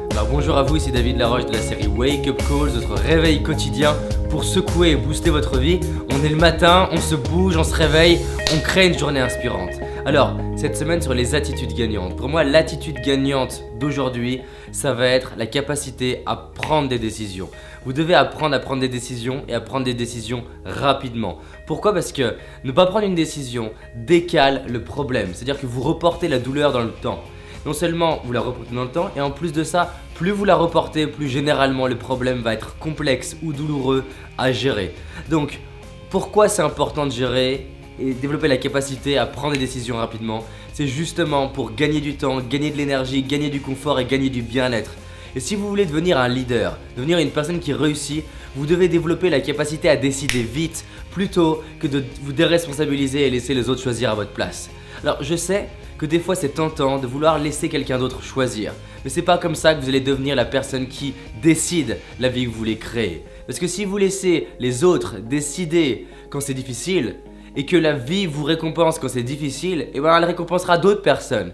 Alors bonjour à vous, ici David Laroche de la série Wake Up Calls, votre réveil quotidien pour secouer et booster votre vie. On est le matin, on se bouge, on se réveille, on crée une journée inspirante. Alors, cette semaine sur les attitudes gagnantes. Pour moi, l'attitude gagnante d'aujourd'hui, ça va être la capacité à prendre des décisions. Vous devez apprendre à prendre des décisions et à prendre des décisions rapidement. Pourquoi ? Parce que ne pas prendre une décision décale le problème. C'est-à-dire que vous reportez la douleur dans le temps. Non seulement vous la reportez dans le temps, et en plus de ça, plus vous la reportez, plus généralement le problème va être complexe ou douloureux à gérer. Donc, pourquoi c'est important de gérer et développer la capacité à prendre des décisions rapidement? C'est justement pour gagner du temps, gagner de l'énergie, gagner du confort et gagner du bien-être. Et si vous voulez devenir un leader, devenir une personne qui réussit, vous devez développer la capacité à décider vite plutôt que de vous déresponsabiliser et laisser les autres choisir à votre place. Alors je sais que des fois c'est tentant de vouloir laisser quelqu'un d'autre choisir, mais c'est pas comme ça que vous allez devenir la personne qui décide la vie que vous voulez créer. Parce que si vous laissez les autres décider quand c'est difficile et que la vie vous récompense quand c'est difficile, et ben elle récompensera d'autres personnes.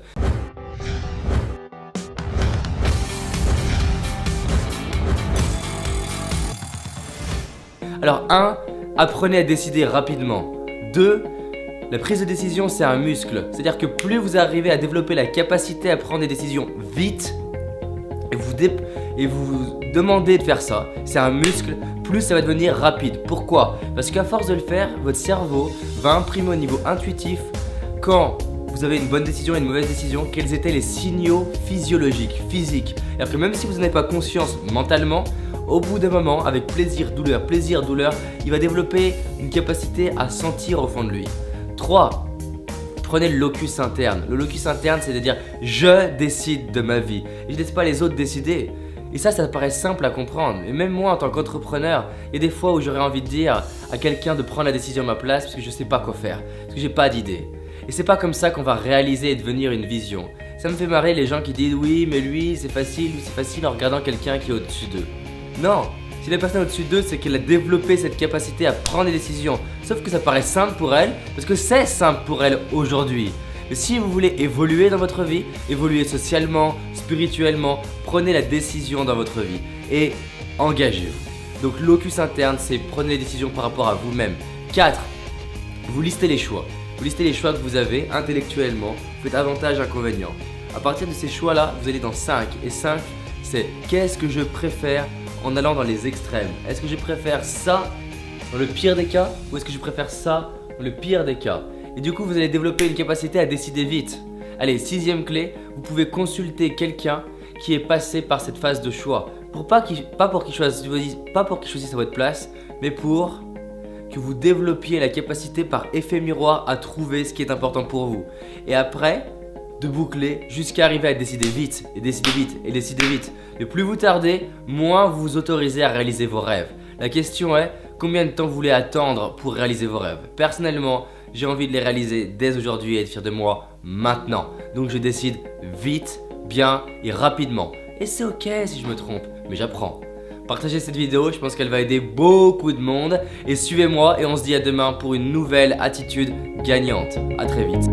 Alors 1, apprenez à décider rapidement. 2, la prise de décision c'est un muscle. C'est-à-dire que plus vous arrivez à développer la capacité à prendre des décisions vite, et vous demandez de faire ça, c'est un muscle, plus ça va devenir rapide. Pourquoi ? Parce qu'à force de le faire, votre cerveau va imprimer au niveau intuitif quand vous avez une bonne décision et une mauvaise décision, quels étaient les signaux physiologiques, physiques. C'est-à-dire que même si vous n'en avez pas conscience mentalement, au bout d'un moment, avec plaisir, douleur, il va développer une capacité à sentir au fond de lui. 3. Prenez le locus interne. Le locus interne, c'est de dire « je décide de ma vie ». Et je ne laisse pas les autres décider. Et ça paraît simple à comprendre. Et même moi, en tant qu'entrepreneur, il y a des fois où j'aurais envie de dire à quelqu'un de prendre la décision à ma place parce que je ne sais pas quoi faire, parce que j'ai pas d'idée. Et c'est pas comme ça qu'on va réaliser et devenir une vision. Ça me fait marrer les gens qui disent « oui, mais lui, c'est facile en regardant quelqu'un qui est au-dessus d'eux ». Non, si la personne au-dessus d'eux, c'est qu'elle a développé cette capacité à prendre des décisions. Sauf que ça paraît simple pour elle, parce que c'est simple pour elle aujourd'hui. Mais si vous voulez évoluer dans votre vie, évoluer socialement, spirituellement, prenez la décision dans votre vie et engagez-vous. Donc locus interne, c'est prenez les décisions par rapport à vous-même. 4. Vous listez les choix. Vous listez les choix que vous avez intellectuellement, vous faites avantages, inconvénients. À partir de ces choix-là, vous allez dans 5. Et 5, c'est qu'est-ce que je préfère en allant dans les extrêmes. Est-ce que je préfère ça dans le pire des cas ou est-ce que je préfère ça dans le pire des cas? Et du coup, vous allez développer une capacité à décider vite. Allez, 6e clé, vous pouvez consulter quelqu'un qui est passé par cette phase de choix. Pas pour qu'il choisisse à votre place, mais pour que vous développiez la capacité par effet miroir à trouver ce qui est important pour vous. Et après, de boucler jusqu'à arriver à décider vite, et décider vite, et décider vite. Mais plus vous tardez, moins vous vous autorisez à réaliser vos rêves. La question est, combien de temps vous voulez attendre pour réaliser vos rêves ? Personnellement, j'ai envie de les réaliser dès aujourd'hui et être fier de moi maintenant. Donc je décide vite, bien et rapidement. Et c'est ok si je me trompe, mais j'apprends. Partagez cette vidéo, je pense qu'elle va aider beaucoup de monde. Et suivez-moi et on se dit à demain pour une nouvelle attitude gagnante. À très vite.